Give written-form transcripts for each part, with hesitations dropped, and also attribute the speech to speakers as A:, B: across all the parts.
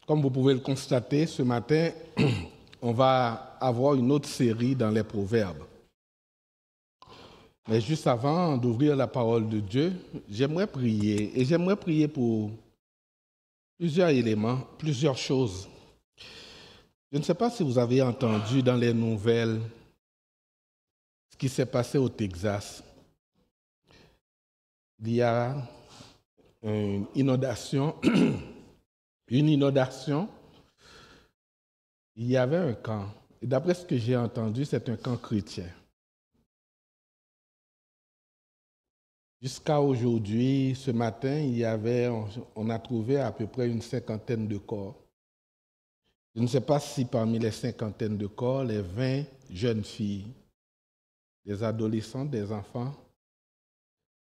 A: Comme vous pouvez le constater, ce matin, on va avoir une autre série dans les Proverbes. Mais juste avant d'ouvrir la parole de Dieu, j'aimerais prier. Et j'aimerais prier pour plusieurs éléments, plusieurs choses. Je ne sais pas si vous avez entendu dans les nouvelles ce qui s'est passé au Texas. Il y a une inondation. Il y avait un camp. Et d'après ce que j'ai entendu, c'est un camp chrétien. Jusqu'à aujourd'hui, ce matin, on a trouvé à peu près une cinquantaine de corps. Je ne sais pas si parmi les cinquantaines de corps, les 20 jeunes filles, des adolescents, des enfants,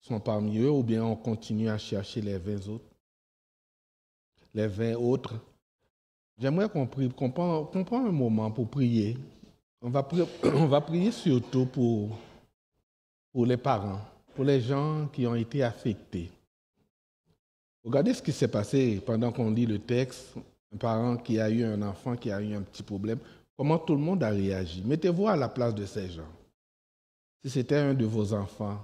A: sont parmi eux, ou bien on continue à chercher les 20 autres. Les 20 autres. J'aimerais qu'on prenne un moment pour prier. On va prier surtout pour les parents, pour les gens qui ont été affectés. Regardez ce qui s'est passé pendant qu'on lit le texte. Un parent qui a eu un enfant qui a eu un petit problème. Comment tout le monde a réagi? Mettez-vous à la place de ces gens. Si c'était un de vos enfants,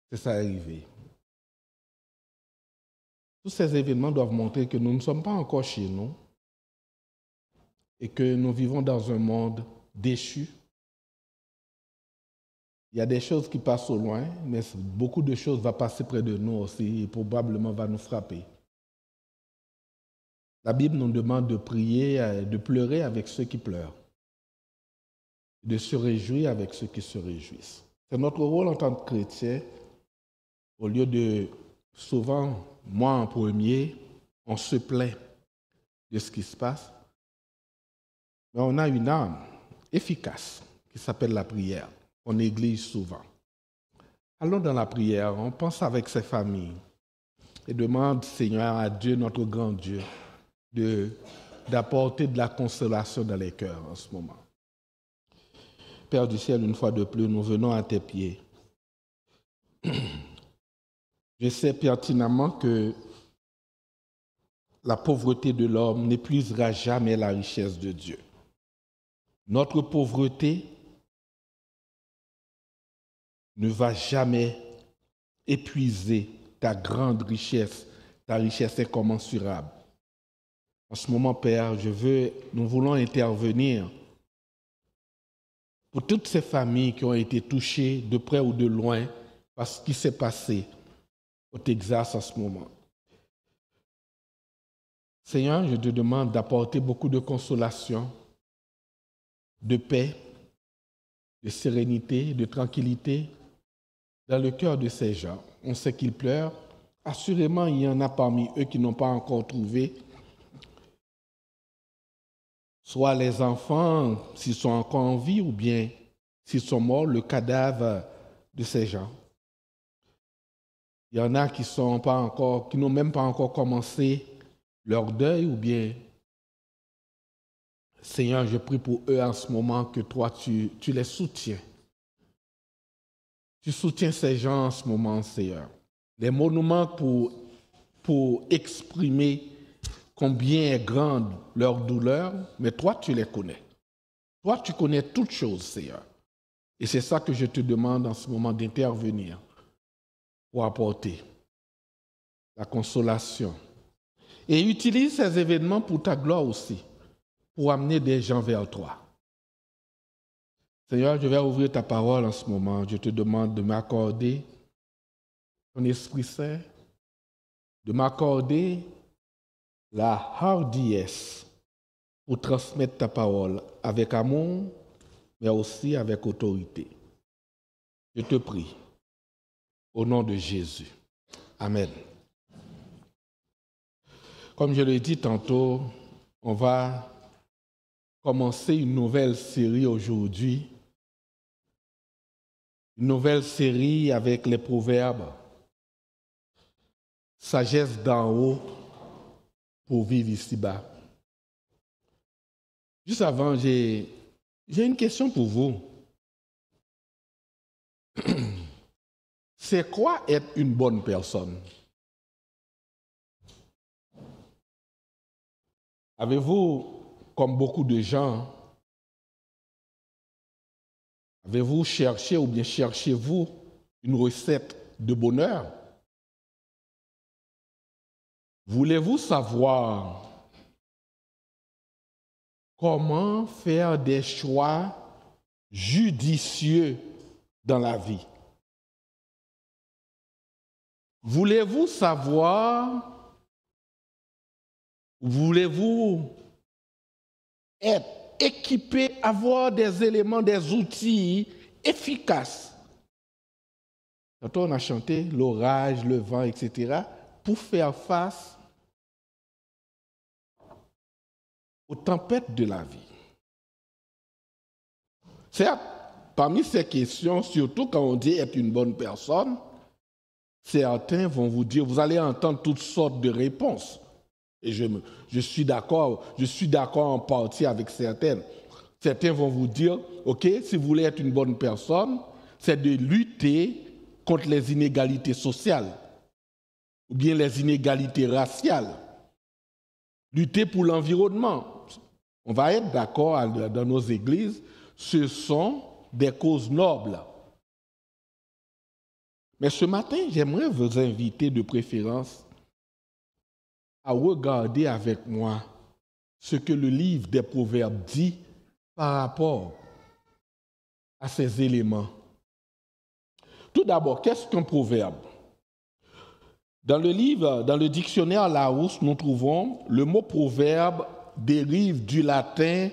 A: c'est ça arrivé. Tous ces événements doivent montrer que nous ne sommes pas encore chez nous et que nous vivons dans un monde déchu. Il y a des choses qui passent au loin, mais beaucoup de choses vont passer près de nous aussi et probablement vont nous frapper. La Bible nous demande de prier, de pleurer avec ceux qui pleurent, de se réjouir avec ceux qui se réjouissent. C'est notre rôle en tant que chrétien, au lieu de, souvent, moi en premier, on se plaint de ce qui se passe, mais on a une arme efficace qui s'appelle la prière, qu'on néglige souvent. Allons dans la prière, on pense avec ses familles et demande, Seigneur, à Dieu, notre grand Dieu, d'apporter de la consolation dans les cœurs en ce moment. Père du ciel, une fois de plus, nous venons à tes pieds. Je sais pertinemment que la pauvreté de l'homme n'épuisera jamais la richesse de Dieu. Notre pauvreté ne va jamais épuiser ta grande richesse, ta richesse incommensurable. En ce moment, Père, nous voulons intervenir pour toutes ces familles qui ont été touchées de près ou de loin par ce qui s'est passé au Texas en ce moment. Seigneur, je te demande d'apporter beaucoup de consolation, de paix, de sérénité, de tranquillité dans le cœur de ces gens. On sait qu'ils pleurent. Assurément, il y en a parmi eux qui n'ont pas encore trouvé soit les enfants, s'ils sont encore en vie, ou bien s'ils sont morts, le cadavre de ces gens. Il y en a qui n'ont même pas encore commencé leur deuil, ou bien, Seigneur, je prie pour eux en ce moment que toi, tu les soutiens. Tu soutiens ces gens en ce moment, Seigneur. Les monuments pour exprimer combien est grande leur douleur, mais toi, tu les connais. Toi, tu connais toutes choses, Seigneur. Et c'est ça que je te demande en ce moment d'intervenir pour apporter la consolation. Et utilise ces événements pour ta gloire aussi, pour amener des gens vers toi. Seigneur, je vais ouvrir ta parole en ce moment. Je te demande de m'accorder ton Esprit Saint, de m'accorder la hardiesse pour transmettre ta parole avec amour, mais aussi avec autorité. Je te prie, au nom de Jésus. Amen. Comme je l'ai dit tantôt, on va commencer une nouvelle série aujourd'hui. Une nouvelle série avec les proverbes. Sagesse d'en haut pour vivre ici-bas. Juste avant, j'ai une question pour vous. C'est quoi être une bonne personne? Avez-vous, comme beaucoup de gens, avez-vous cherché ou bien cherchez-vous une recette de bonheur? Voulez-vous savoir comment faire des choix judicieux dans la vie? Voulez-vous savoir, voulez-vous être équipé, avoir des éléments, des outils efficaces? Tantôt on a chanté l'orage, le vent, etc., pour faire face aux tempêtes de la vie. Certes, parmi ces questions, surtout quand on dit être une bonne personne, certains vont vous dire, vous allez entendre toutes sortes de réponses. Et je suis d'accord en partie avec certaines. Certains vont vous dire, OK, si vous voulez être une bonne personne, c'est de lutter contre les inégalités sociales ou bien les inégalités raciales. Lutter pour l'environnement. On va être d'accord dans nos églises, ce sont des causes nobles. Mais ce matin, j'aimerais vous inviter de préférence à regarder avec moi ce que le livre des Proverbes dit par rapport à ces éléments. Tout d'abord, qu'est-ce qu'un proverbe? Dans le dictionnaire Larousse, nous trouvons le mot proverbe dérive du latin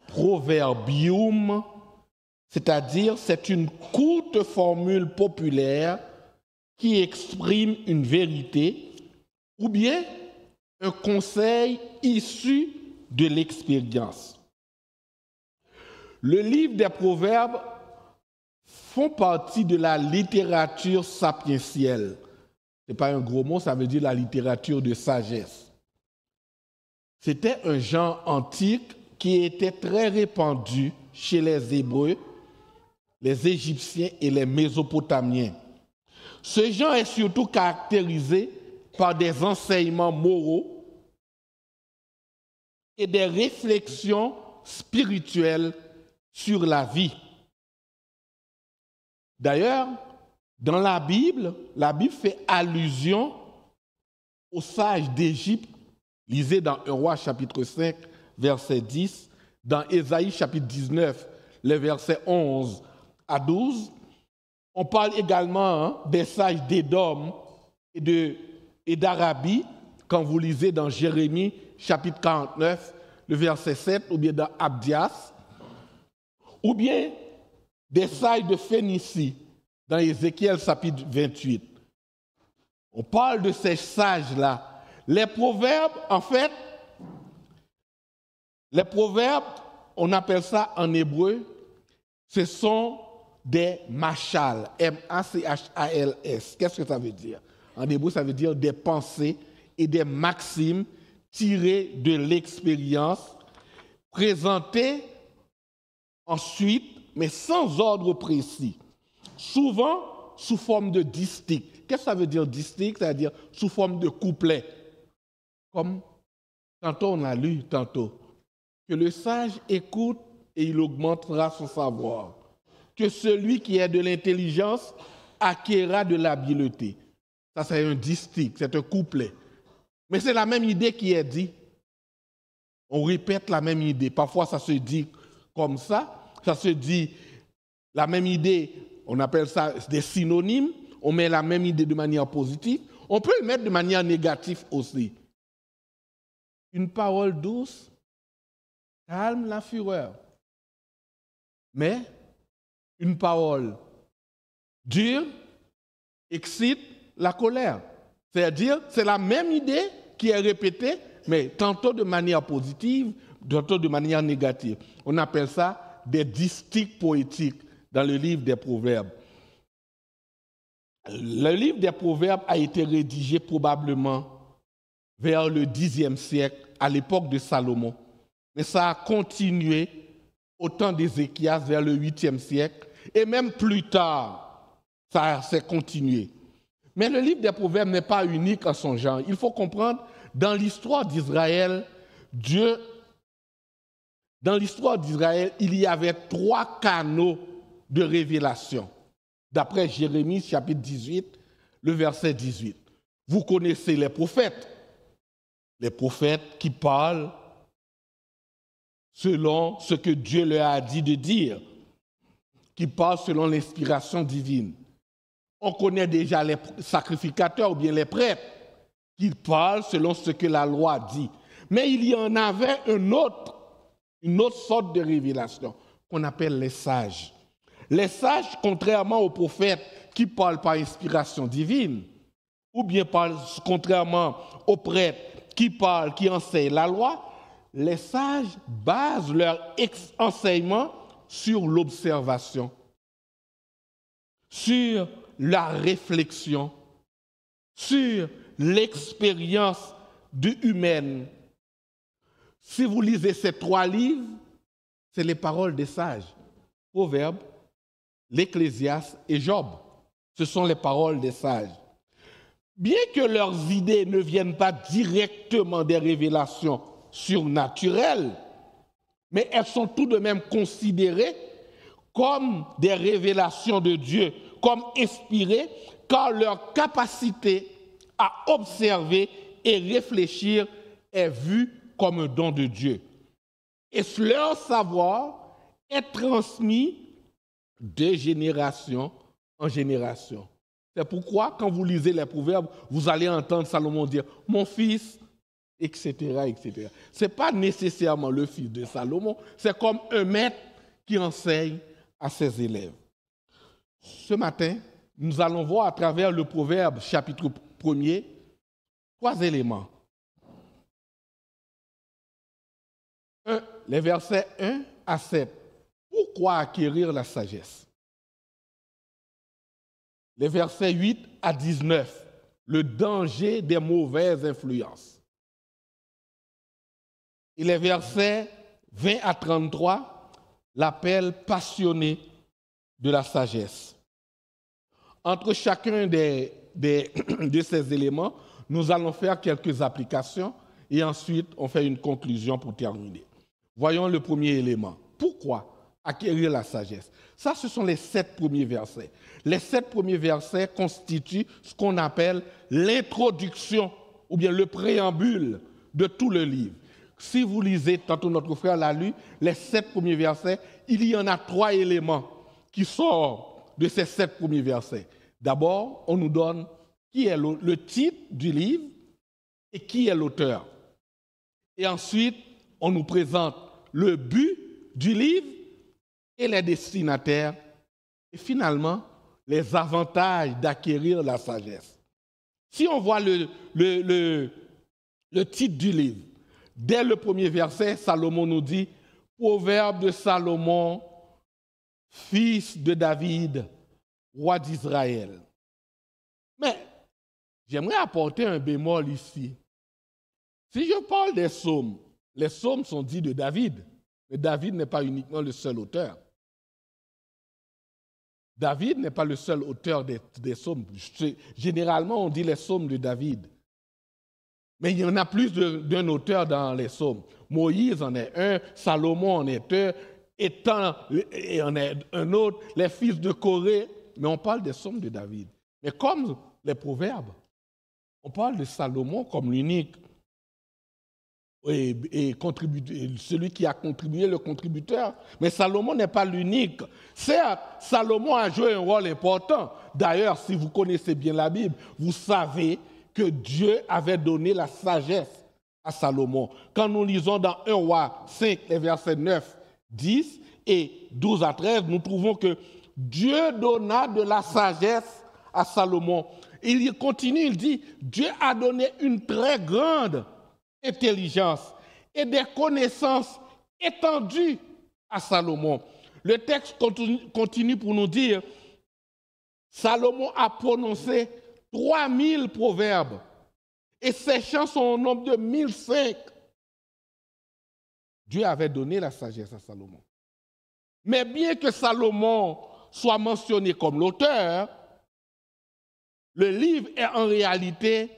A: proverbium, c'est-à-dire c'est une courte formule populaire qui exprime une vérité ou bien un conseil issu de l'expérience. Le livre des Proverbes font partie de la littérature sapientielle. Ce n'est pas un gros mot, ça veut dire la littérature de sagesse. C'était un genre antique qui était très répandu chez les Hébreux, les Égyptiens et les Mésopotamiens. Ce genre est surtout caractérisé par des enseignements moraux et des réflexions spirituelles sur la vie. D'ailleurs, dans la Bible fait allusion aux sages d'Égypte. Lisez dans 1 Roi chapitre 5, verset 10, dans Ésaïe chapitre 19, les versets 11 à 12. On parle également des sages d'Édom et d'Arabie, quand vous lisez dans Jérémie chapitre 49, le verset 7, ou bien dans Abdias, ou bien des sages de Phénicie, dans Ézéchiel chapitre 28. On parle de ces sages-là. Les proverbes, en fait, on appelle ça en hébreu, ce sont des machals, M-A-C-H-A-L-S. Qu'est-ce que ça veut dire? En hébreu, ça veut dire des pensées et des maximes tirées de l'expérience, présentées ensuite, mais sans ordre précis, souvent sous forme de distique. Qu'est-ce que ça veut dire distique? Ça veut dire sous forme de couplet. Comme tantôt on a lu, tantôt, que le sage écoute et il augmentera son savoir. Que celui qui a de l'intelligence acquérera de l'habileté. Ça, c'est un distique, c'est un couplet. Mais c'est la même idée qui est dit. On répète la même idée. Parfois, ça se dit comme ça. Ça se dit la même idée, on appelle ça des synonymes. On met la même idée de manière positive. On peut le mettre de manière négative aussi. Une parole douce calme la fureur. Mais une parole dure excite la colère. C'est-à-dire, c'est la même idée qui est répétée, mais tantôt de manière positive, tantôt de manière négative. On appelle ça des distiques poétiques dans le livre des Proverbes. Le livre des Proverbes a été rédigé probablement vers le Xe siècle, à l'époque de Salomon. Mais ça a continué au temps d'Ézéchias vers le 8e siècle, et même plus tard, ça s'est continué. Mais le livre des Proverbes n'est pas unique en son genre. Il faut comprendre, dans l'histoire d'Israël, Dieu, dans l'histoire d'Israël, il y avait 3 canaux de révélation. D'après Jérémie, chapitre 18, le verset 18. Vous connaissez les prophètes qui parlent selon ce que Dieu leur a dit de dire, qui parlent selon l'inspiration divine. On connaît déjà les sacrificateurs ou bien les prêtres qui parlent selon ce que la loi dit. Mais il y en avait une autre sorte de révélation qu'on appelle les sages. Les sages, contrairement aux prophètes qui parlent par inspiration divine, ou bien contrairement aux prêtres qui parlent, qui enseignent la loi, les sages basent leur enseignement sur l'observation, sur la réflexion, sur l'expérience humaine. Si vous lisez ces 3 livres, c'est les paroles des sages. Proverbes, l'Ecclésiaste et Job. Ce sont les paroles des sages. Bien que leurs idées ne viennent pas directement des révélations surnaturelles, mais elles sont tout de même considérées comme des révélations de Dieu, comme inspirées, car leur capacité à observer et réfléchir est vue comme un don de Dieu. Et leur savoir est transmis de génération en génération. C'est pourquoi, quand vous lisez les Proverbes, vous allez entendre Salomon dire « mon fils », etc., etc. Ce n'est pas nécessairement le fils de Salomon, c'est comme un maître qui enseigne à ses élèves. Ce matin, nous allons voir à travers le Proverbe, chapitre 1er, 3 éléments. Les versets 1 à 7. Pourquoi acquérir la sagesse? Les versets 8 à 19. Le danger des mauvaises influences. Et les versets 20 à 33, l'appel passionné de la sagesse. Entre chacun de ces éléments, nous allons faire quelques applications et ensuite on fait une conclusion pour terminer. Voyons le premier élément. Pourquoi acquérir la sagesse? Ça, ce sont les 7 premiers versets. Les 7 premiers versets constituent ce qu'on appelle l'introduction ou bien le préambule de tout le livre. Si vous lisez, tantôt notre frère l'a lu, les 7 premiers versets, il y en a 3 éléments qui sortent de ces 7 premiers versets. D'abord, on nous donne qui est le titre du livre et qui est l'auteur. Et ensuite, on nous présente le but du livre et les destinataires. Et finalement, les avantages d'acquérir la sagesse. Si on voit le titre du livre, dès le premier verset, Salomon nous dit « Proverbe de Salomon, fils de David, roi d'Israël ». Mais j'aimerais apporter un bémol ici. Si je parle des psaumes, les psaumes sont dits de David, mais David n'est pas uniquement le seul auteur. David n'est pas le seul auteur des psaumes. Généralement, on dit les psaumes de David. Mais il y en a plus d'un auteur dans les psaumes. Moïse en est un, Salomon en est un, Étan en est un autre, les fils de Corée. Mais on parle des psaumes de David. Mais comme les proverbes, on parle de Salomon comme l'unique et celui qui a contribué, le contributeur. Mais Salomon n'est pas l'unique. Certes, Salomon a joué un rôle important. D'ailleurs, si vous connaissez bien la Bible, vous savez que Dieu avait donné la sagesse à Salomon. Quand nous lisons dans 1 Roi 5, les versets 9, 10 et 12 à 13, nous trouvons que Dieu donna de la sagesse à Salomon. Il continue, il dit, Dieu a donné une très grande intelligence et des connaissances étendues à Salomon. Le texte continue pour nous dire, Salomon a prononcé 3000 proverbes et ses chants sont au nombre de 1005. Dieu avait donné la sagesse à Salomon. Mais bien que Salomon soit mentionné comme l'auteur, le livre est en réalité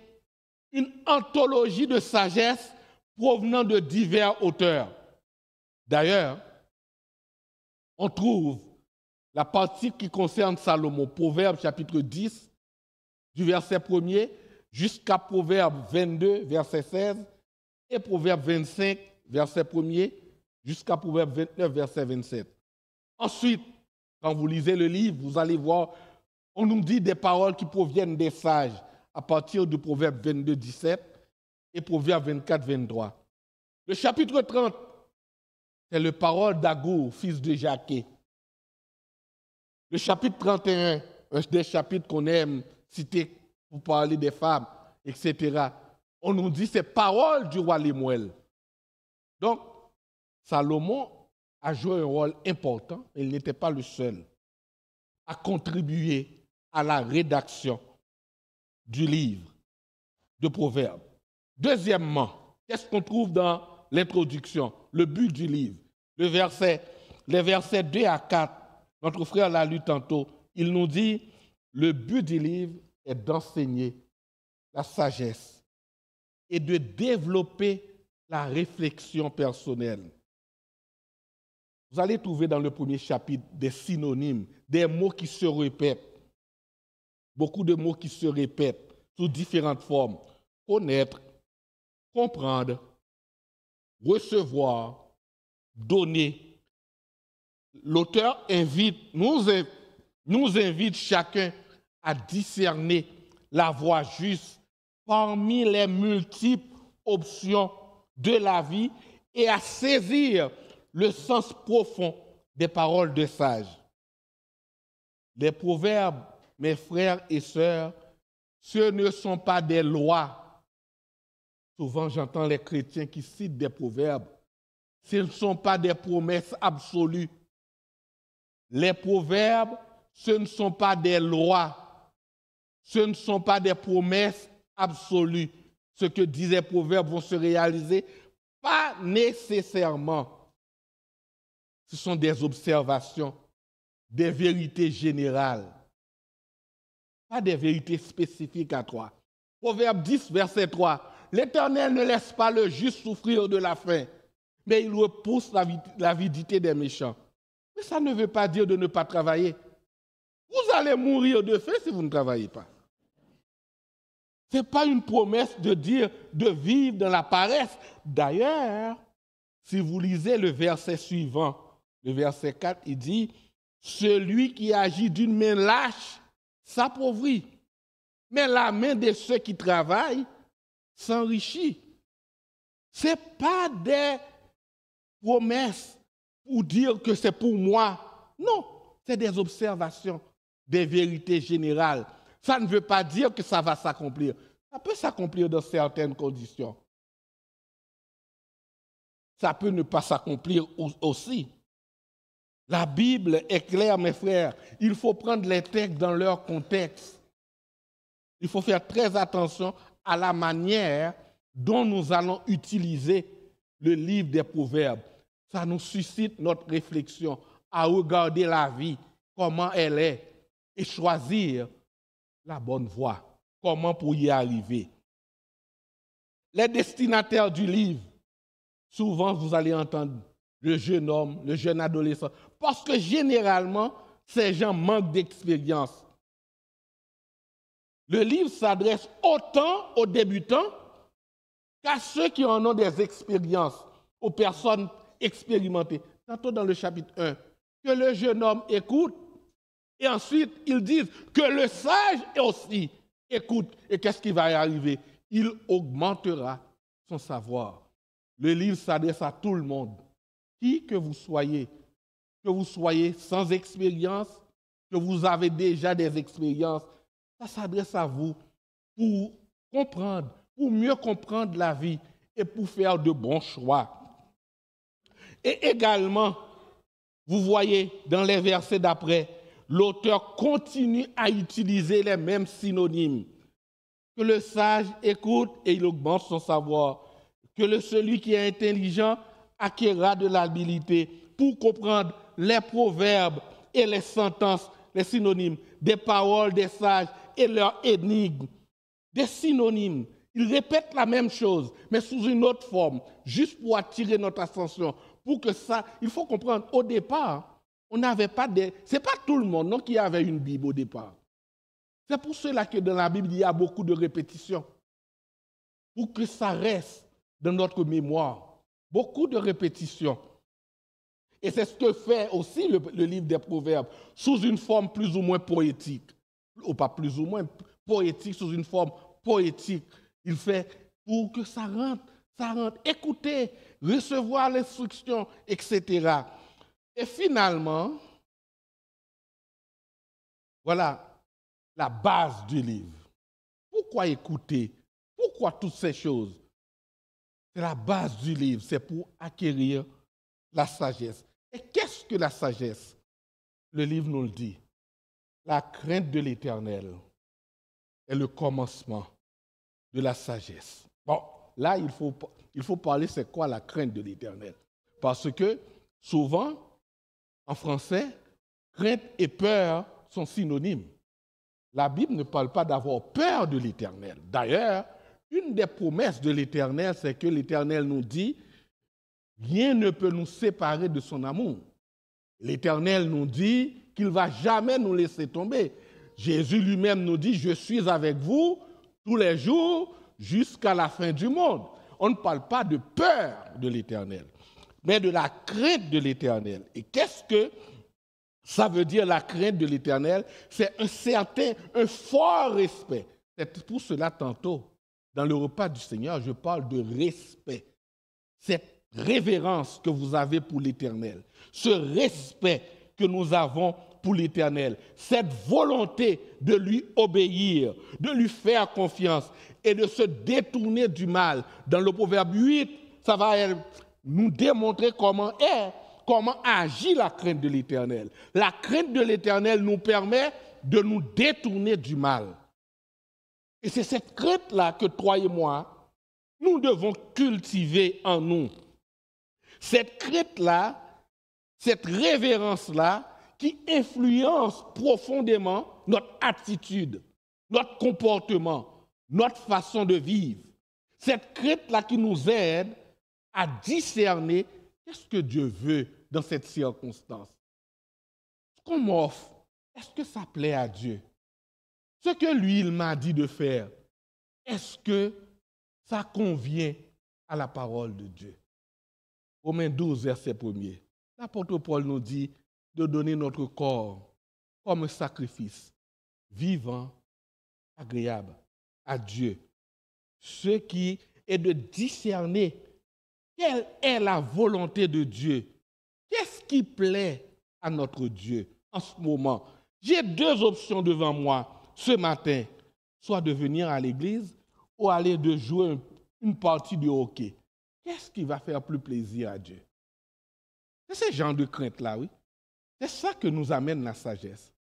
A: une anthologie de sagesse provenant de divers auteurs. D'ailleurs, on trouve la partie qui concerne Salomon, Proverbe chapitre 10, du verset 1er jusqu'à Proverbe 22, verset 16, et Proverbe 25, verset 1er, jusqu'à Proverbe 29, verset 27. Ensuite, quand vous lisez le livre, vous allez voir, on nous dit des paroles qui proviennent des sages à partir du Proverbe 22, 17 et Proverbe 24, 23. Le chapitre 30, c'est le parole d'Agour, fils de Jaquet. Le chapitre 31, un des chapitres qu'on aime citer pour parler des femmes, etc. On nous dit ces paroles du roi Lemuel. Donc, Salomon a joué un rôle important, et il n'était pas le seul à contribuer à la rédaction du livre de Proverbes. Deuxièmement, qu'est-ce qu'on trouve dans l'introduction, le but du livre? Les versets 2 à 4, notre frère l'a lu tantôt, il nous dit, le but du livre est d'enseigner la sagesse et de développer la réflexion personnelle. Vous allez trouver dans le premier chapitre des synonymes, des mots qui se répètent, beaucoup de mots qui se répètent sous différentes formes. Connaître, comprendre, recevoir, donner. L'auteur nous invite chacun à discerner la voie juste parmi les multiples options de la vie et à saisir le sens profond des paroles de sages. Les proverbes, mes frères et sœurs, ce ne sont pas des lois. Souvent, j'entends les chrétiens qui citent des proverbes. Ce ne sont pas des promesses absolues. Les proverbes, ce ne sont pas des lois. Ce ne sont pas des promesses absolues. Ce que disent les proverbes vont se réaliser, pas nécessairement. Ce sont des observations, des vérités générales, pas des vérités spécifiques à toi. Proverbe 10, verset 3. L'Éternel ne laisse pas le juste souffrir de la faim, mais il repousse l'avidité des méchants. Mais ça ne veut pas dire de ne pas travailler. Vous allez mourir de faim si vous ne travaillez pas. Ce n'est pas une promesse de dire de vivre dans la paresse. D'ailleurs, si vous lisez le verset suivant, le verset 4, il dit « Celui qui agit d'une main lâche s'appauvrit, mais la main de ceux qui travaillent s'enrichit. » Ce n'est pas des promesses pour dire que c'est pour moi. Non, c'est des observations, des vérités générales. Ça ne veut pas dire que ça va s'accomplir. Ça peut s'accomplir dans certaines conditions. Ça peut ne pas s'accomplir aussi. La Bible est claire, mes frères. Il faut prendre les textes dans leur contexte. Il faut faire très attention à la manière dont nous allons utiliser le livre des Proverbes. Ça nous suscite notre réflexion à regarder la vie, comment elle est, et choisir la bonne voie, comment pour y arriver. Les destinataires du livre, souvent vous allez entendre le jeune homme, le jeune adolescent, parce que généralement, ces gens manquent d'expérience. Le livre s'adresse autant aux débutants qu'à ceux qui en ont des expériences, aux personnes expérimentées. Tantôt dans le chapitre 1, que le jeune homme écoute, et ensuite ils disent que le sage aussi écoute. Et qu'est-ce qui va y arriver? Il augmentera son savoir. Le livre s'adresse à tout le monde. Qui que vous soyez sans expérience, que vous avez déjà des expériences, ça s'adresse à vous pour comprendre, pour mieux comprendre la vie et pour faire de bons choix. Et également, vous voyez dans les versets d'après, l'auteur continue à utiliser les mêmes synonymes. Que le sage écoute et il augmente son savoir. Que celui qui est intelligent acquérera de l'habileté pour comprendre les proverbes et les sentences, les synonymes, des paroles des sages et leurs énigmes. Des synonymes. Il répète la même chose, mais sous une autre forme, juste pour attirer notre attention. Pour que ça, il faut comprendre, au départ, on n'avait pas des... Ce n'est pas tout le monde non, qui avait une Bible au départ. C'est pour cela que dans la Bible, il y a beaucoup de répétitions. Pour que ça reste dans notre mémoire. Beaucoup de répétitions. Et c'est ce que fait aussi le livre des Proverbes, sous une forme plus ou moins poétique. Ou pas plus ou moins poétique, sous une forme poétique. Il fait pour que ça rentre. Écouter, recevoir l'instruction, etc. Et finalement, voilà la base du livre. Pourquoi écouter? Pourquoi toutes ces choses? C'est la base du livre, c'est pour acquérir la sagesse. Et qu'est-ce que la sagesse? Le livre nous le dit. La crainte de l'Éternel est le commencement de la sagesse. Bon, là, il faut parler, c'est quoi la crainte de l'Éternel? Parce que souvent, en français, crainte et peur sont synonymes. La Bible ne parle pas d'avoir peur de l'Éternel. D'ailleurs, une des promesses de l'Éternel, c'est que l'Éternel nous dit « Rien ne peut nous séparer de son amour ». L'Éternel nous dit qu'il ne va jamais nous laisser tomber. Jésus lui-même nous dit « Je suis avec vous tous les jours jusqu'à la fin du monde ». On ne parle pas de peur de l'Éternel, mais de la crainte de l'Éternel. Et qu'est-ce que ça veut dire la crainte de l'Éternel? C'est un fort respect. C'est pour cela tantôt, dans le repas du Seigneur, je parle de respect. Cette révérence que vous avez pour l'Éternel, ce respect que nous avons pour l'Éternel, cette volonté de lui obéir, de lui faire confiance et de se détourner du mal. Dans le Proverbe 8, ça va nous démontrer comment agit la crainte de l'Éternel. La crainte de l'Éternel nous permet de nous détourner du mal. Et c'est cette crainte-là que toi et moi, nous devons cultiver en nous. Cette crainte-là, cette révérence-là, qui influence profondément notre attitude, notre comportement, notre façon de vivre. Cette crainte-là qui nous aide à discerner qu'est-ce que Dieu veut dans cette circonstance. Ce qu'on m'offre, est-ce que ça plaît à Dieu? Ce que lui, il m'a dit de faire, est-ce que ça convient à la parole de Dieu? Romains 12, verset 1er. L'apôtre Paul nous dit de donner notre corps comme un sacrifice vivant, agréable à Dieu. Ce qui est de discerner quelle est la volonté de Dieu. Qu'est-ce qui plaît à notre Dieu en ce moment? J'ai deux options devant moi ce matin, soit de venir à l'église ou aller de jouer une partie de hockey. Qu'est-ce qui va faire plus plaisir à Dieu? C'est ce genre de crainte-là, oui. C'est ça que nous amène la sagesse.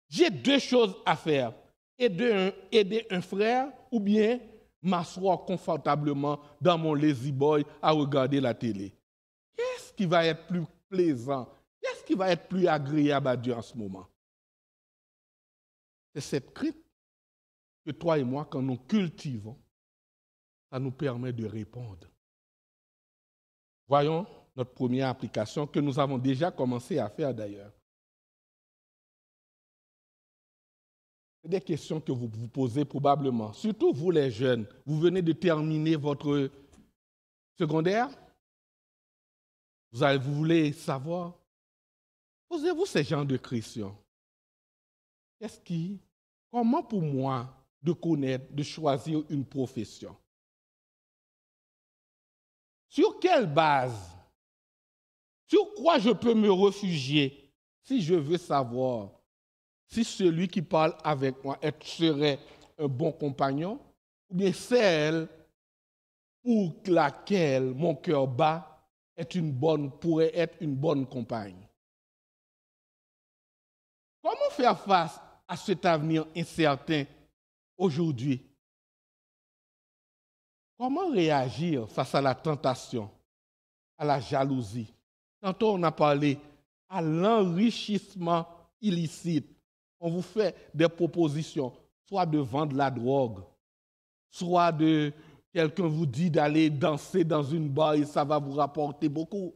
A: J'ai deux choses à faire. Aider un frère ou bien m'asseoir confortablement dans mon lazy boy à regarder la télé. Qu'est-ce qui va être plus plaisant? Qu'est-ce qui va être plus agréable à Dieu en ce moment? C'est cette crainte que toi et moi, quand nous cultivons, ça nous permet de répondre. Voyons notre première application que nous avons déjà commencé à faire d'ailleurs. C'est des questions que vous vous posez probablement, surtout vous les jeunes. Vous venez de terminer votre secondaire. Vous voulez savoir. Posez-vous ces genres de questions. Comment pour moi de connaître, de choisir une profession? Sur quelle base? Sur quoi je peux me réfugier si je veux savoir si celui qui parle avec moi serait un bon compagnon ou bien celle pour laquelle mon cœur bat pourrait être une bonne compagne? Comment faire face à cet avenir incertain aujourd'hui? Comment réagir face à la tentation, à la jalousie? Tantôt, on a parlé à l'enrichissement illicite. On vous fait des propositions, soit de vendre la drogue, soit de quelqu'un vous dit d'aller danser dans une bar et ça va vous rapporter beaucoup.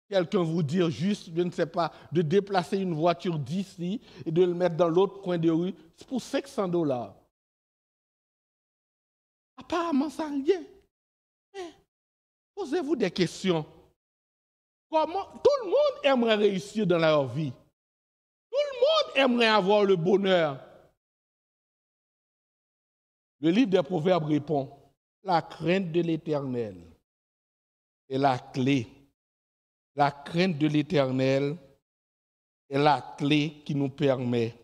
A: Quelqu'un vous dit juste, je ne sais pas, de déplacer une voiture d'ici et de le mettre dans l'autre coin de rue, c'est pour $500. Apparemment, ça rien. Mais posez-vous des questions. Comment tout le monde aimerait réussir dans leur vie. Tout le monde aimerait avoir le bonheur. Le livre des Proverbes répond, la crainte de l'Éternel est la clé. La crainte de l'Éternel est la clé qui nous permet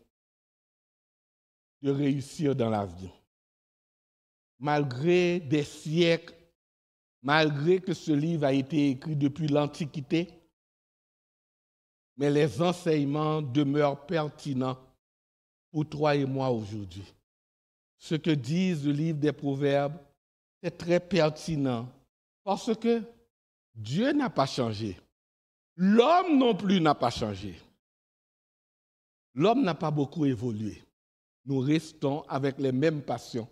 A: de réussir dans la vie. Malgré des siècles, malgré que ce livre a été écrit depuis l'Antiquité, mais les enseignements demeurent pertinents pour toi et moi aujourd'hui. Ce que dit le livre des Proverbes, c'est très pertinent parce que Dieu n'a pas changé. L'homme non plus n'a pas changé. L'homme n'a pas beaucoup évolué. Nous restons avec les mêmes passions,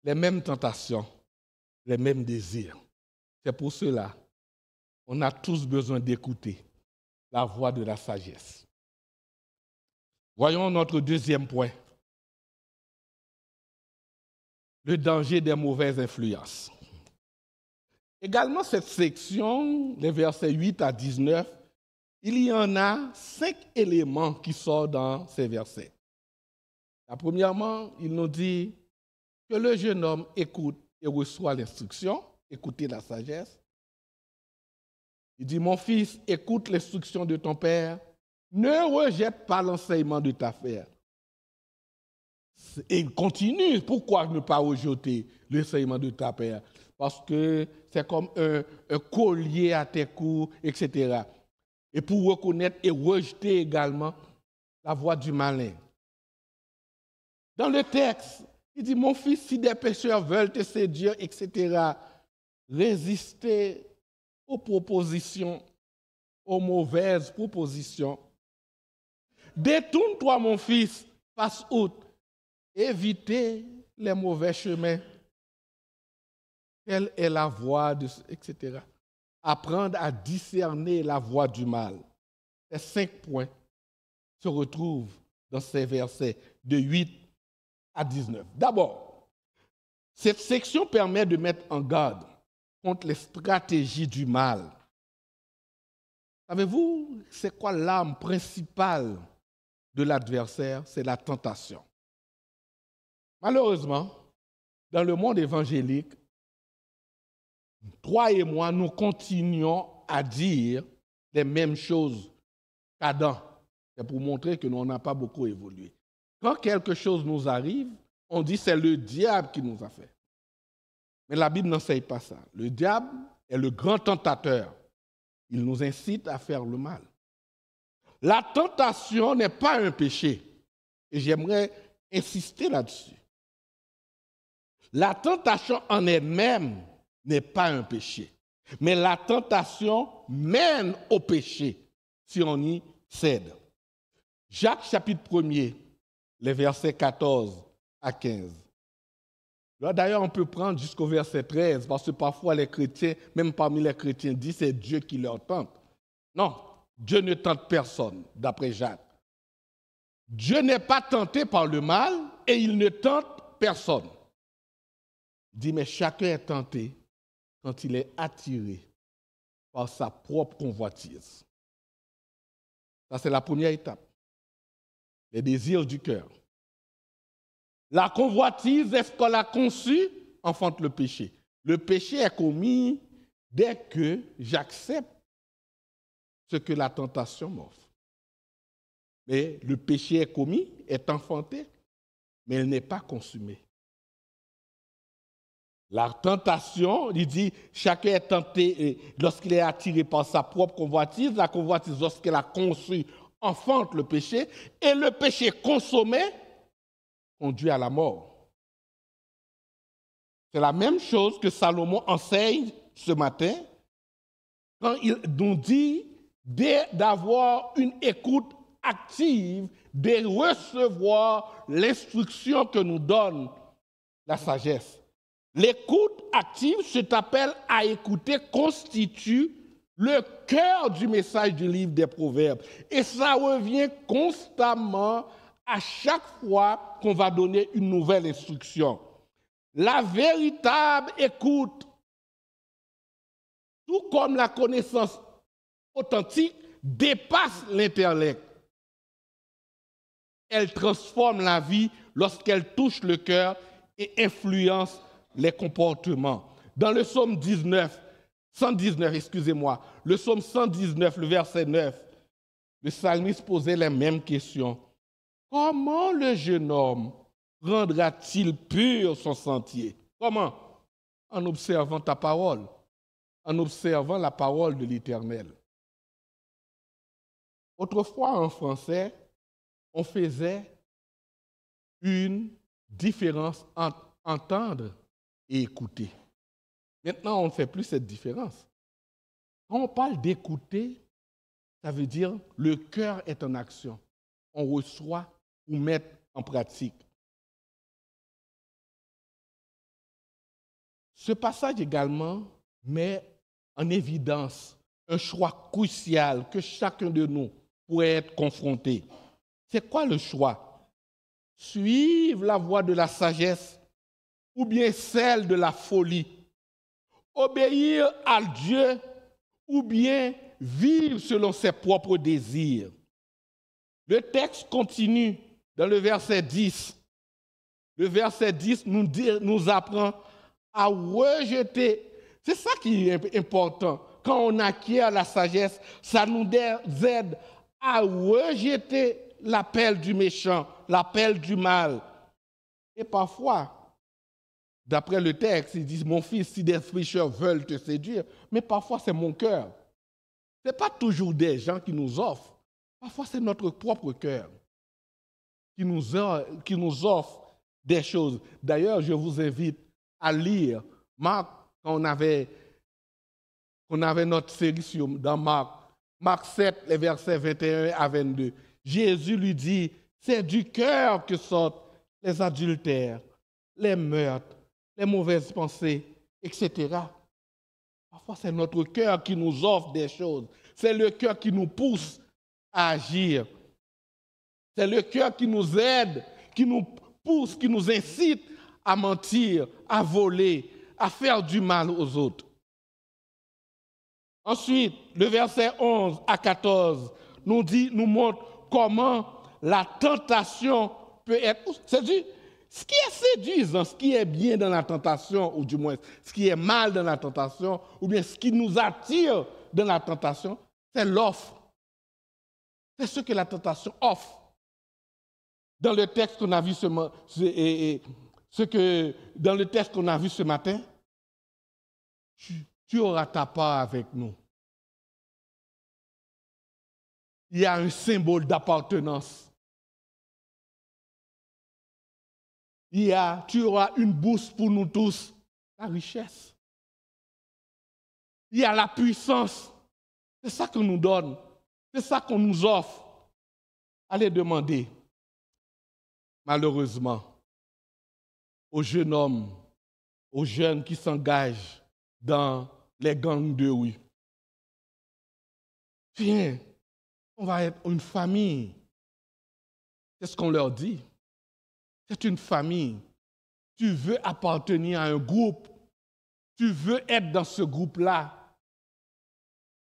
A: les mêmes tentations, les mêmes désirs. C'est pour cela qu'on a tous besoin d'écouter la voix de la sagesse. Voyons notre deuxième point. Le danger des mauvaises influences. Également, cette section, les versets 8 à 19, il y en a 5 éléments qui sortent dans ces versets. Premièrement, il nous dit que le jeune homme écoute et reçoit l'instruction, écoutez la sagesse. Il dit, mon fils, écoute l'instruction de ton père, ne rejette pas l'enseignement de ta mère. Et il continue, pourquoi ne pas rejeter l'enseignement de ta mère? Parce que c'est comme un collier à tes cous, etc. Et pour reconnaître et rejeter également la voix du malin. Dans le texte, il dit, mon fils, si des pécheurs veulent te séduire, etc., résistez aux propositions, aux mauvaises propositions. Détourne-toi, mon fils, passe outre, évitez les mauvais chemins. Quelle est la voie, etc. Apprendre à discerner la voie du mal. Ces 5 points se retrouvent dans ces versets de 8 à 19. D'abord, cette section permet de mettre en garde contre les stratégies du mal. Savez-vous, c'est quoi l'arme principale de l'adversaire? C'est la tentation. Malheureusement, dans le monde évangélique, toi et moi, nous continuons à dire les mêmes choses qu'Adam. C'est pour montrer que nous n'avons pas beaucoup évolué. Quand quelque chose nous arrive, on dit que c'est le diable qui nous a fait. Mais la Bible n'enseigne pas ça. Le diable est le grand tentateur. Il nous incite à faire le mal. La tentation n'est pas un péché. Et j'aimerais insister là-dessus. La tentation en elle-même n'est pas un péché. Mais la tentation mène au péché si on y cède. Jacques chapitre 1er, les versets 14 à 15. Là, d'ailleurs, on peut prendre jusqu'au verset 13, parce que parfois les chrétiens, même parmi les chrétiens, disent que c'est Dieu qui leur tente. Non, Dieu ne tente personne, d'après Jacques. Dieu n'est pas tenté par le mal et il ne tente personne. Il dit, mais chacun est tenté quand il est attiré par sa propre convoitise. Ça, c'est la première étape. Les désirs du cœur. La convoitise, est-ce qu'on l'a conçue, enfante le péché. Le péché est commis dès que j'accepte ce que la tentation m'offre. Mais le péché est commis, est enfanté, mais il n'est pas consumé. La tentation, il dit, chacun est tenté lorsqu'il est attiré par sa propre convoitise. La convoitise, lorsqu'elle a conçu, enfante le péché. Et le péché consommé conduit à la mort. C'est la même chose que Salomon enseigne ce matin quand il nous dit d'avoir une écoute active, de recevoir l'instruction que nous donne la sagesse. L'écoute active, je t'appelle à écouter, constitue le cœur du message du livre des Proverbes. Et ça revient constamment à chaque fois qu'on va donner une nouvelle instruction. La véritable écoute, tout comme la connaissance authentique, dépasse l'intellect. Elle transforme la vie lorsqu'elle touche le cœur et influence les comportements. Dans le psaume 119, le psaume 119, le verset 9, le psalmiste posait les mêmes questions. Comment le jeune homme rendra-t-il pur son sentier? Comment? En observant ta parole, en observant la parole de l'Éternel. Autrefois, en français, on faisait une différence entre entendre et écouter. Maintenant, on ne fait plus cette différence. Quand on parle d'écouter, ça veut dire le cœur est en action. On reçoit ou met en pratique. Ce passage également met en évidence un choix crucial que chacun de nous pourrait être confronté. C'est quoi le choix? Suivre la voie de la sagesse ou bien celle de la folie? Obéir à Dieu ou bien vivre selon ses propres désirs? Le texte continue dans le verset 10. Le verset 10 nous apprend à rejeter. C'est ça qui est important. Quand on acquiert la sagesse, ça nous aide à rejeter l'appel du méchant, l'appel du mal. Et parfois, d'après le texte, ils disent, mon fils, si des pécheurs veulent te séduire, mais parfois c'est mon cœur. Ce n'est pas toujours des gens qui nous offrent. Parfois, c'est notre propre cœur qui nous offre des choses. D'ailleurs, je vous invite à lire Marc, quand on avait notre série dans Marc 7, les versets 21 à 22. Jésus lui dit, c'est du cœur que sortent les adultères, les meurtres, les mauvaises pensées, etc. Parfois, c'est notre cœur qui nous offre des choses. C'est le cœur qui nous pousse à agir. C'est le cœur qui nous aide, qui nous pousse, qui nous incite à mentir, à voler, à faire du mal aux autres. Ensuite, le verset 11 à 14 nous montre comment la tentation peut être... C'est-à-dire, ce qui est séduisant, ce qui est bien dans la tentation, ou du moins ce qui est mal dans la tentation, ou bien ce qui nous attire dans la tentation, c'est l'offre. C'est ce que la tentation offre. Dans le texte qu'on a vu dans le texte qu'on a vu ce matin, tu auras ta part avec nous. Il y a un symbole d'appartenance. Tu auras une bourse pour nous tous, la richesse. Il y a la puissance. C'est ça qu'on nous donne. C'est ça qu'on nous offre. Allez demander, malheureusement, aux jeunes hommes, aux jeunes qui s'engagent dans les gangs de rue. Viens, on va être une famille. C'est ce qu'on leur dit. C'est une famille. Tu veux appartenir à un groupe. Tu veux être dans ce groupe-là.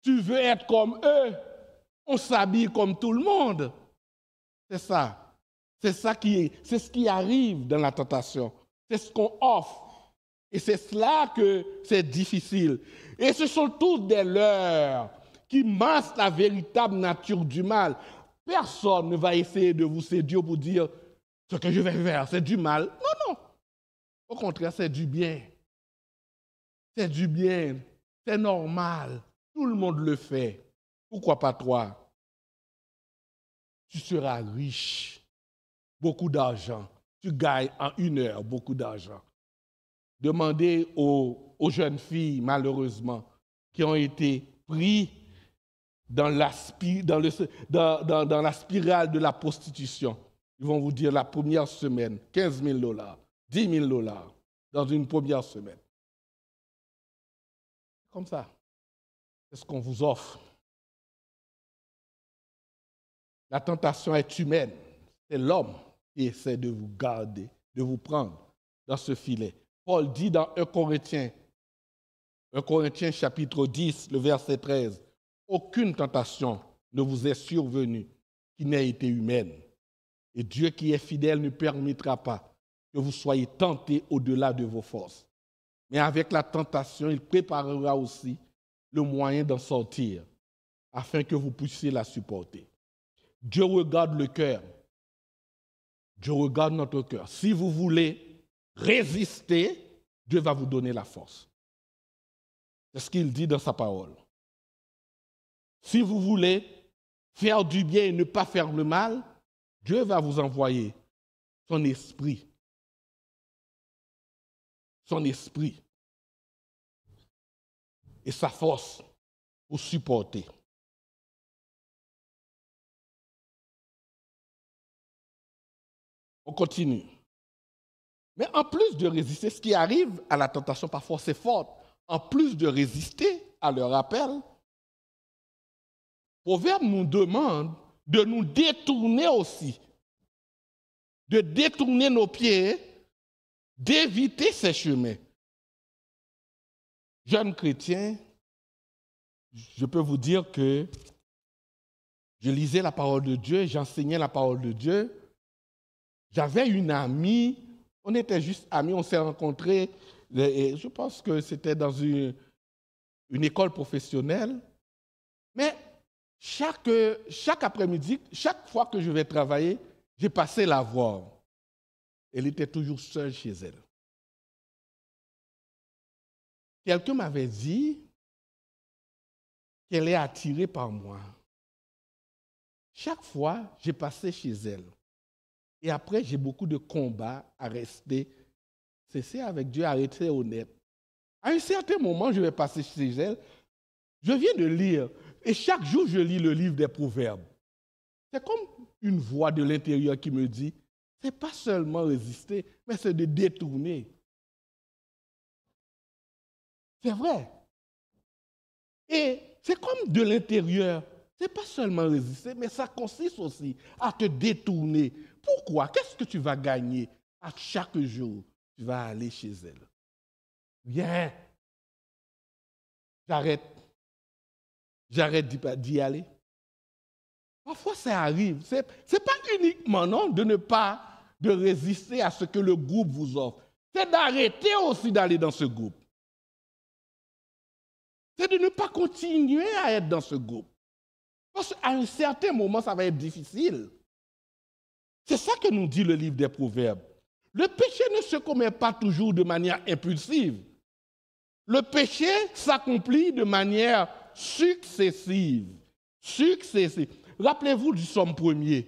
A: Tu veux être comme eux. On s'habille comme tout le monde. C'est ça. C'est ce qui arrive dans la tentation. C'est ce qu'on offre. Et c'est cela que c'est difficile. Et ce sont tous des leurres qui masquent la véritable nature du mal. Personne ne va essayer de vous séduire pour dire ce que je vais faire, c'est du mal. Non, non. Au contraire, c'est du bien. C'est du bien. C'est normal. Tout le monde le fait. Pourquoi pas toi? Tu seras riche. Beaucoup d'argent. Tu gagnes en 1 heure beaucoup d'argent. Demandez aux jeunes filles, malheureusement, qui ont été pris dans la spirale de la prostitution. Ils vont vous dire la première semaine, $15 000, $10 000. dans une première semaine. Comme ça. C'est ce qu'on vous offre. La tentation est humaine. C'est l'homme qui essaie de vous garder, de vous prendre dans ce filet. Paul dit dans 1 Corinthiens chapitre 10, le verset 13, « Aucune tentation ne vous est survenue qui n'ait été humaine. Et Dieu qui est fidèle ne permettra pas que vous soyez tentés au-delà de vos forces. Mais avec la tentation, il préparera aussi le moyen d'en sortir, afin que vous puissiez la supporter. » Dieu regarde le cœur. Dieu regarde notre cœur. Si vous voulez résister, Dieu va vous donner la force. C'est ce qu'il dit dans sa parole. Si vous voulez faire du bien et ne pas faire le mal, Dieu va vous envoyer son esprit. Son esprit et sa force pour supporter. On continue. Mais en plus de résister, ce qui arrive à la tentation parfois c'est fort. En plus de résister à leur appel, Proverbe nous demande de nous détourner aussi, de détourner nos pieds, d'éviter ces chemins. Jeunes chrétiens, je peux vous dire que je lisais la parole de Dieu, j'enseignais la parole de Dieu. J'avais une amie, on était juste amis, on s'est rencontrés, et je pense que c'était dans une école professionnelle. Mais chaque après-midi, chaque fois que je vais travailler, j'ai passé la voir. Elle était toujours seule chez elle. Quelqu'un m'avait dit qu'elle est attirée par moi. Chaque fois, j'ai passé chez elle. Et après, j'ai beaucoup de combats à rester cesser avec Dieu, à rester honnête. À un certain moment, je vais passer chez elle. Je viens de lire, et chaque jour, je lis le livre des Proverbes. C'est comme une voix de l'intérieur qui me dit, c'est pas seulement résister, mais c'est de détourner. C'est vrai. Et c'est comme de l'intérieur. C'est pas seulement résister, mais ça consiste aussi à te détourner. Pourquoi? Qu'est-ce que tu vas gagner à chaque jour? Tu vas aller chez elle. Viens. J'arrête d'y aller. Parfois, ça arrive. C'est pas uniquement non, de ne pas de résister à ce que le groupe vous offre. C'est d'arrêter aussi d'aller dans ce groupe. C'est de ne pas continuer à être dans ce groupe. Parce qu'à un certain moment, ça va être difficile. C'est ça que nous dit le livre des Proverbes. Le péché ne se commet pas toujours de manière impulsive. Le péché s'accomplit de manière successive. Successive. Rappelez-vous du psaume 1er.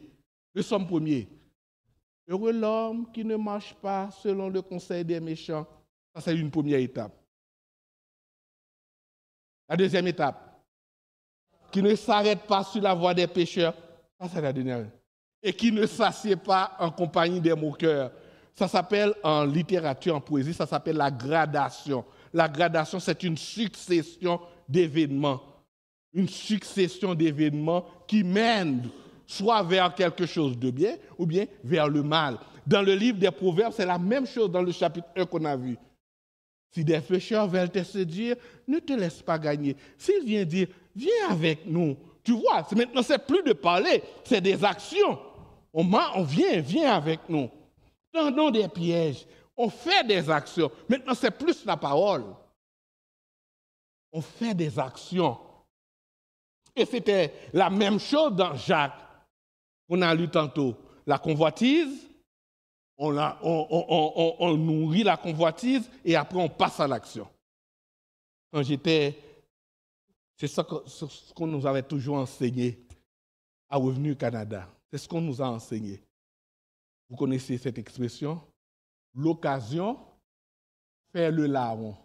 A: Le psaume 1er. Heureux l'homme qui ne marche pas selon le conseil des méchants. Ça, c'est une première étape. La deuxième étape. Qui ne s'arrête pas sur la voie des pécheurs. Ça, c'est la dernière. Et qui ne s'assied pas en compagnie des moqueurs. Ça s'appelle en littérature, en poésie, ça s'appelle la gradation. La gradation, c'est une succession d'événements. Une succession d'événements qui mènent soit vers quelque chose de bien ou bien vers le mal. Dans le livre des Proverbes, c'est la même chose dans le chapitre 1 qu'on a vu. Si des pécheurs veulent te séduire, ne te laisse pas gagner. S'il vient dire, viens avec nous. Tu vois, maintenant, c'est plus de parler, c'est des actions. On vient, viens avec nous. Tendons des pièges. On fait des actions. Maintenant, c'est plus la parole. On fait des actions. Et c'était la même chose dans Jacques, qu'on a lu tantôt. La convoitise, on nourrit la convoitise et après on passe à l'action. Quand c'est ce qu'on nous avait toujours enseigné à Revenu Canada. C'est ce qu'on nous a enseigné. Vous connaissez cette expression? L'occasion fait le larron.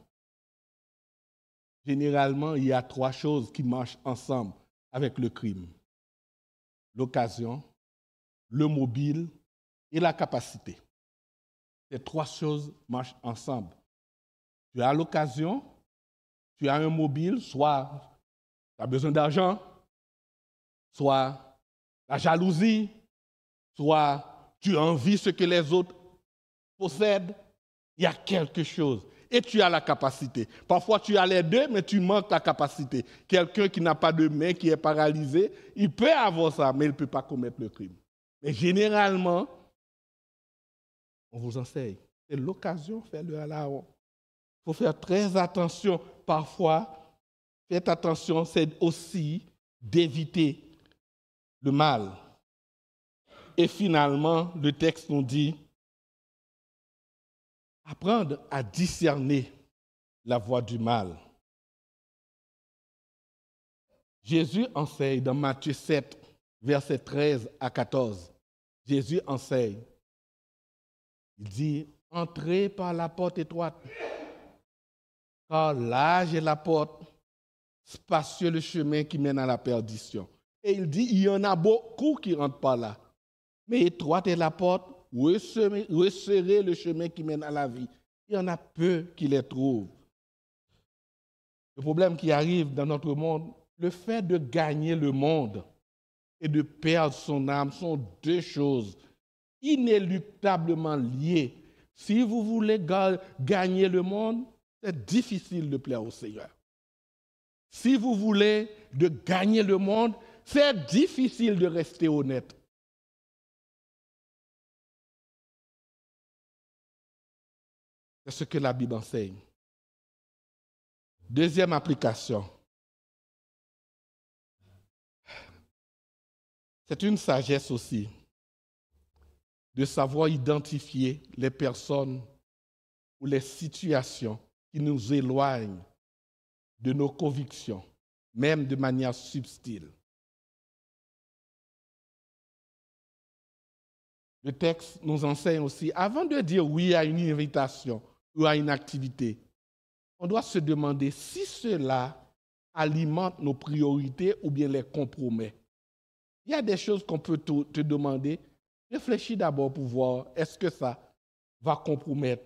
A: Généralement, il y a trois choses qui marchent ensemble avec le crime. L'occasion, le mobile et la capacité. Ces trois choses marchent ensemble. Tu as l'occasion, tu as un mobile, soit tu as besoin d'argent, soit la jalousie, soit tu envies ce que les autres possèdent. Il y a quelque chose. Et tu as la capacité. Parfois, tu as les deux, mais tu manques la capacité. Quelqu'un qui n'a pas de main, qui est paralysé, il peut avoir ça, mais il ne peut pas commettre le crime. Mais généralement, on vous enseigne. C'est l'occasion, faites-le à la honte. Il faut faire très attention. Parfois, faites attention, c'est aussi d'éviter le mal. Et finalement, le texte nous dit apprendre à discerner la voie du mal. Jésus enseigne dans Matthieu 7, versets 13 à 14. Jésus enseigne. Il dit, entrez par la porte étroite, car large est la porte, spacieux le chemin qui mène à la perdition. Et il dit, il y en a beaucoup qui rentrent par là. Mais étroite est la porte, resserrez le chemin qui mène à la vie. Il y en a peu qui les trouvent. Le problème qui arrive dans notre monde, le fait de gagner le monde et de perdre son âme sont deux choses inéluctablement liées. Si vous voulez gagner le monde, c'est difficile de plaire au Seigneur. Si vous voulez de gagner le monde, c'est difficile de rester honnête. C'est ce que la Bible enseigne. Deuxième application. C'est une sagesse aussi de savoir identifier les personnes ou les situations qui nous éloignent de nos convictions, même de manière subtile. Le texte nous enseigne aussi, avant de dire oui à une invitation ou à une activité, on doit se demander si cela alimente nos priorités ou bien les compromet. Il y a des choses qu'on peut te demander. Réfléchis d'abord pour voir est-ce que ça va compromettre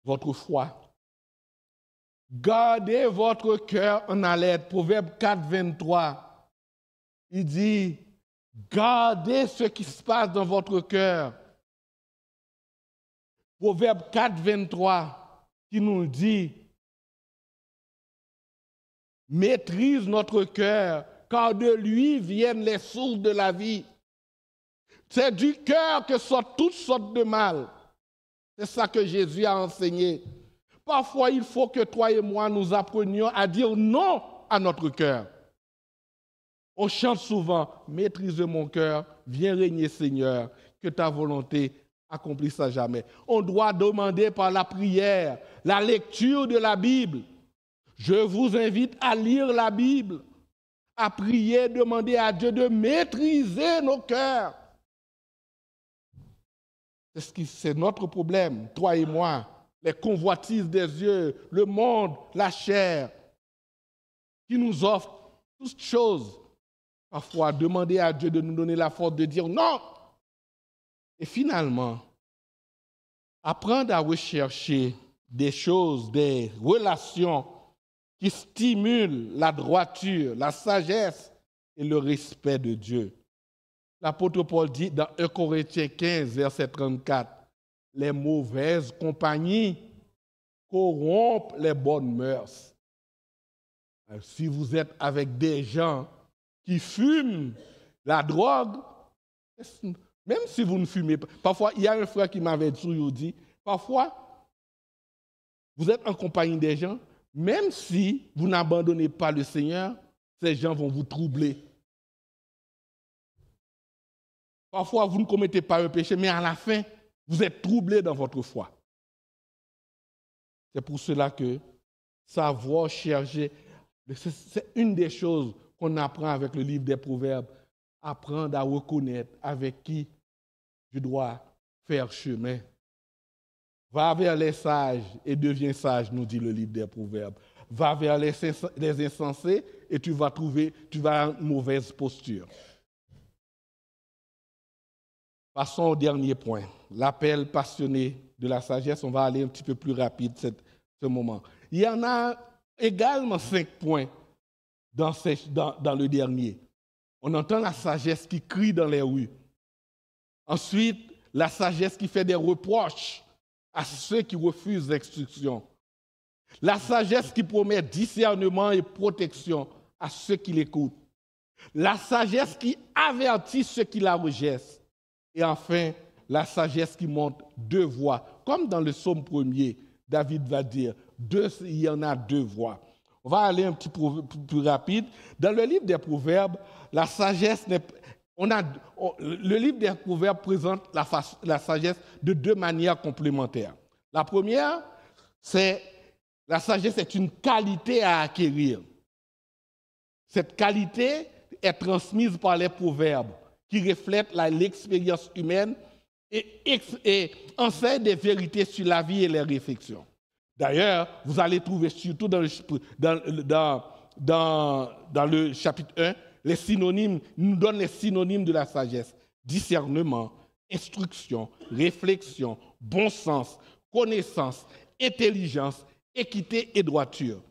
A: votre foi. Gardez votre cœur en haleine. Proverbe 4, 23. Il dit, gardez ce qui se passe dans votre cœur. Proverbe 4, 23, qui nous dit, maîtrise notre cœur, car de lui viennent les sources de la vie. C'est du cœur que sortent toutes sortes de mal. C'est ça que Jésus a enseigné. Parfois, il faut que toi et moi, nous apprenions à dire non à notre cœur. On chante souvent, maîtrise mon cœur, viens régner Seigneur, que ta volonté accomplisse à jamais. On doit demander par la prière, la lecture de la Bible. Je vous invite à lire la Bible, à prier, demander à Dieu de maîtriser nos cœurs. C'est notre problème, toi et moi, les convoitises des yeux, le monde, la chair, qui nous offre toutes choses. Parfois, demander à Dieu de nous donner la force de dire non. Et finalement, apprendre à rechercher des choses, des relations qui stimulent la droiture, la sagesse et le respect de Dieu. L'apôtre Paul dit dans 1 Corinthiens 15, verset 34, « Les mauvaises compagnies corrompent les bonnes mœurs. » Si vous êtes avec des gens qui fument la drogue, même si vous ne fumez pas, parfois, il y a un frère qui m'avait dit, parfois, vous êtes en compagnie des gens, même si vous n'abandonnez pas le Seigneur, ces gens vont vous troubler. Parfois, vous ne commettez pas un péché, mais à la fin, vous êtes troublé dans votre foi. C'est pour cela que savoir chercher, c'est une des choses qu'on apprend avec le livre des Proverbes, apprendre à reconnaître avec qui je dois faire chemin. Va vers les sages et deviens sage, nous dit le livre des Proverbes. Va vers les insensés et tu vas avoir une mauvaise posture. Passons au dernier point, l'appel passionné de la sagesse. On va aller un petit peu plus rapide ce moment. Il y en a également 5 points dans le dernier. On entend la sagesse qui crie dans les rues. Ensuite, la sagesse qui fait des reproches à ceux qui refusent l'instruction. La sagesse qui promet discernement et protection à ceux qui l'écoutent. La sagesse qui avertit ceux qui la rejettent. Et enfin, la sagesse qui montre 2 voies. Comme dans le psaume 1er, David va dire, il y en a 2 voies. On va aller un petit peu plus rapide. Dans le livre des Proverbes, la sagesse le livre des Proverbes présente la sagesse de 2 manières complémentaires. La première, c'est la sagesse est une qualité à acquérir. Cette qualité est transmise par les proverbes qui reflètent l'expérience humaine et enseignent des vérités sur la vie et les réflexions. D'ailleurs, vous allez trouver surtout dans le chapitre 1, les synonymes, nous donne les synonymes de la sagesse. Discernement, instruction, réflexion, bon sens, connaissance, intelligence, équité et droiture.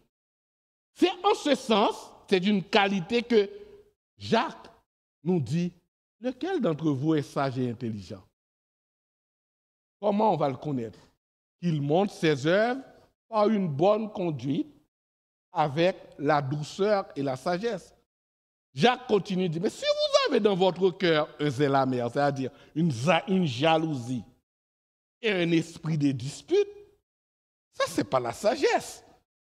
A: C'est en ce sens, c'est d'une qualité que Jacques nous dit, lequel d'entre vous est sage et intelligent? Comment on va le connaître? Il montre ses œuvres par une bonne conduite avec la douceur et la sagesse. Jacques continue de dire, mais si vous avez dans votre cœur un zèle amer, c'est-à-dire une jalousie et un esprit de dispute, ça, ce n'est pas la sagesse.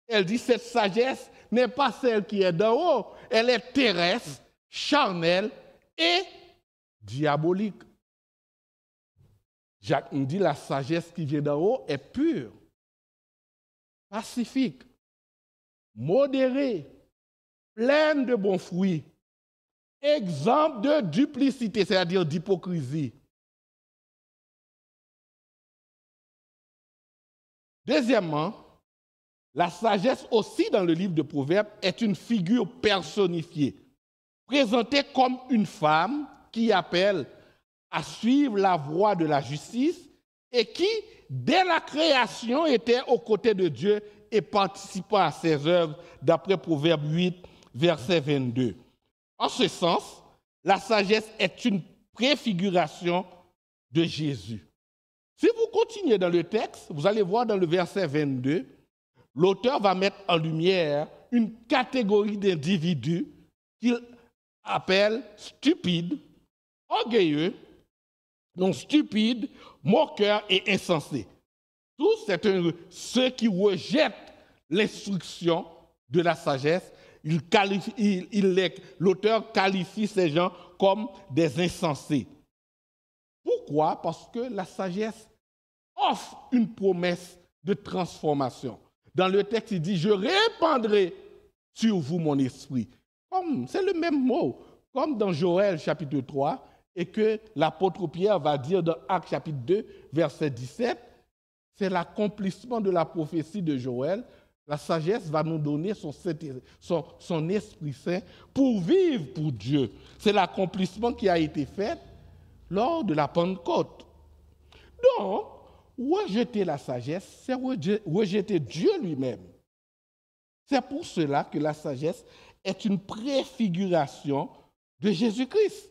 A: Elle dit, cette sagesse n'est pas celle qui est d'en haut, elle est terrestre, charnelle et diabolique. Jacques nous dit, la sagesse qui vient d'en haut est pure, pacifique, modérée, pleine de bons fruits, exemple de duplicité, c'est-à-dire d'hypocrisie. Deuxièmement, la sagesse aussi dans le livre de Proverbes est une figure personnifiée, présentée comme une femme qui appelle à suivre la voie de la justice et qui, dès la création, était aux côtés de Dieu et participant à ses œuvres, d'après Proverbe 8, verset 22. En ce sens, la sagesse est une préfiguration de Jésus. Si vous continuez dans le texte, vous allez voir dans le verset 22, l'auteur va mettre en lumière une catégorie d'individus qu'il appelle stupides, orgueilleux, non stupides, moqueurs et insensés. Tous, c'est ceux qui rejettent l'instruction de la sagesse. L'auteur qualifie ces gens comme des insensés. Pourquoi? Parce que la sagesse offre une promesse de transformation. Dans le texte, il dit, je répandrai sur vous mon esprit. C'est le même mot, comme dans Joël chapitre 3, et que l'apôtre Pierre va dire dans Actes chapitre 2, verset 17, c'est l'accomplissement de la prophétie de Joël. La sagesse va nous donner son Esprit Saint pour vivre pour Dieu. C'est l'accomplissement qui a été fait lors de la Pentecôte. Donc, rejeter la sagesse, c'est rejeter Dieu lui-même. C'est pour cela que la sagesse est une préfiguration de Jésus-Christ.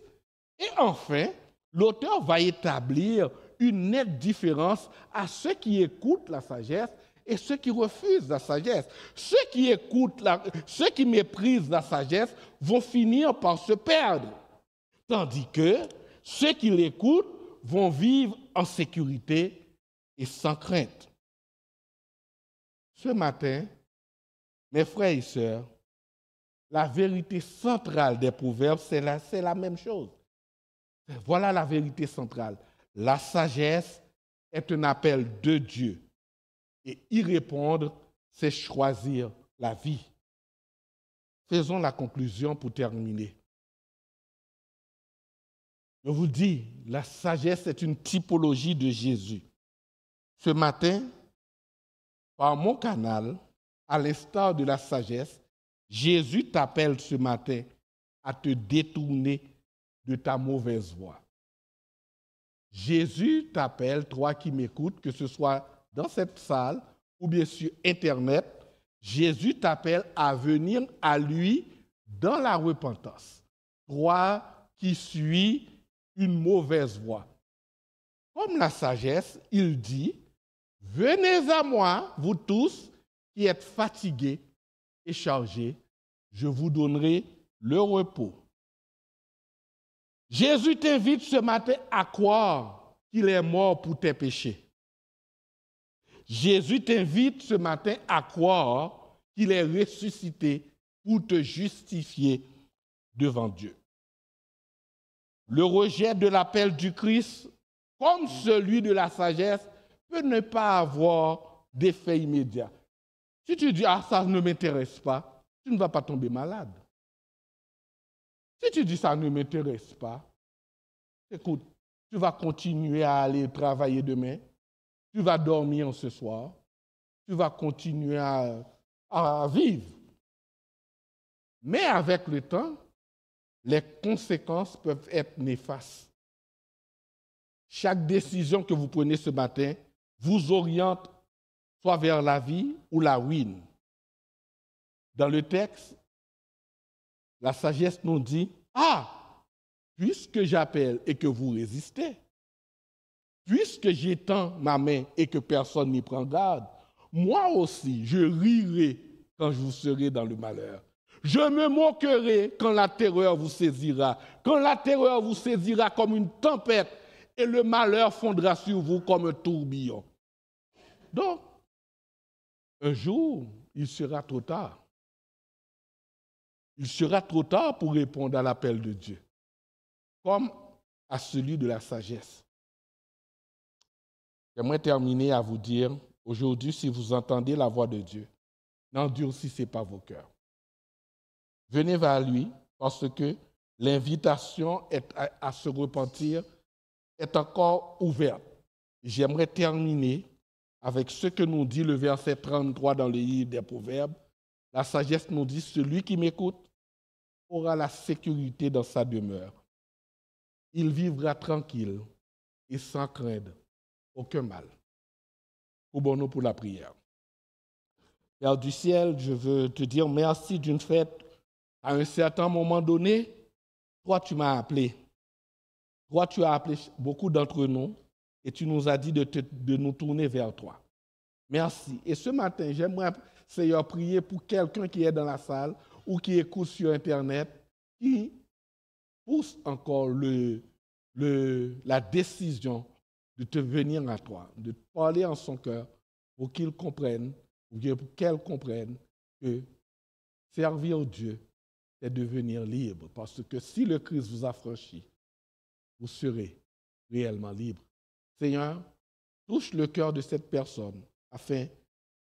A: Et enfin, l'auteur va établir une nette différence à ceux qui écoutent la sagesse et ceux qui refusent la sagesse. Ceux qui méprisent la sagesse vont finir par se perdre, tandis que ceux qui l'écoutent vont vivre en sécurité et sans crainte. Ce matin, mes frères et sœurs, la vérité centrale des proverbes, c'est la même chose. Voilà la vérité centrale. La sagesse est un appel de Dieu. Et y répondre, c'est choisir la vie. Faisons la conclusion pour terminer. Je vous dis, la sagesse est une typologie de Jésus. Ce matin, par mon canal, à l'instar de la sagesse, Jésus t'appelle ce matin à te détourner de ta mauvaise voie. Jésus t'appelle, toi qui m'écoutes, que ce soit dans cette salle ou bien sur Internet, Jésus t'appelle à venir à lui dans la repentance. Toi qui suis une mauvaise voie. Comme la sagesse, il dit, venez à moi, vous tous qui êtes fatigués et chargés, je vous donnerai le repos. Jésus t'invite ce matin à croire qu'il est mort pour tes péchés. Jésus t'invite ce matin à croire qu'il est ressuscité pour te justifier devant Dieu. Le rejet de l'appel du Christ, comme celui de la sagesse, peut ne pas avoir d'effet immédiat. Si tu dis « Ah, ça ne m'intéresse pas », tu ne vas pas tomber malade. Si tu dis « Ça ne m'intéresse pas », écoute, tu vas continuer à aller travailler demain, tu vas dormir ce soir, tu vas continuer à vivre. Mais avec le temps, les conséquences peuvent être néfastes. Chaque décision que vous prenez ce matin vous oriente soit vers la vie ou la ruine. Dans le texte, la sagesse nous dit, « Ah, puisque j'appelle et que vous résistez, puisque j'étends ma main et que personne n'y prend garde, moi aussi je rirai quand je vous serai dans le malheur. Je me moquerai quand la terreur vous saisira, quand la terreur vous saisira comme une tempête et le malheur fondra sur vous comme un tourbillon. » Donc, un jour, il sera trop tard. Il sera trop tard pour répondre à l'appel de Dieu, comme à celui de la sagesse. J'aimerais terminer à vous dire, aujourd'hui, si vous entendez la voix de Dieu, n'endurcissez pas vos cœurs. Venez vers lui, parce que l'invitation à se repentir est encore ouverte. J'aimerais terminer avec ce que nous dit le verset 33 dans le livre des Proverbes. La sagesse nous dit, celui qui m'écoute aura la sécurité dans sa demeure. Il vivra tranquille et sans craindre aucun mal. Courbons-nous pour la prière. Père du ciel, je veux te dire merci d'une fête. À un certain moment donné, toi, tu m'as appelé. Toi, tu as appelé beaucoup d'entre nous et tu nous as dit de nous tourner vers toi. Merci. Et ce matin, j'aimerais, Seigneur, prier pour quelqu'un qui est dans la salle ou qui écoute sur Internet, qui pousse encore la décision de te venir à toi, de te parler en son cœur pour qu'il comprenne, ou bien pour qu'elle comprenne que servir Dieu, c'est devenir libre. Parce que si le Christ vous a franchi, vous serez réellement libre. Seigneur, touche le cœur de cette personne afin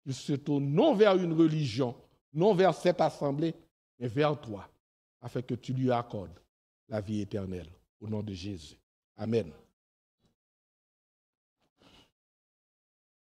A: qu'il se tourne non vers une religion, non vers cette assemblée, mais vers toi, afin que tu lui accordes la vie éternelle. Au nom de Jésus. Amen.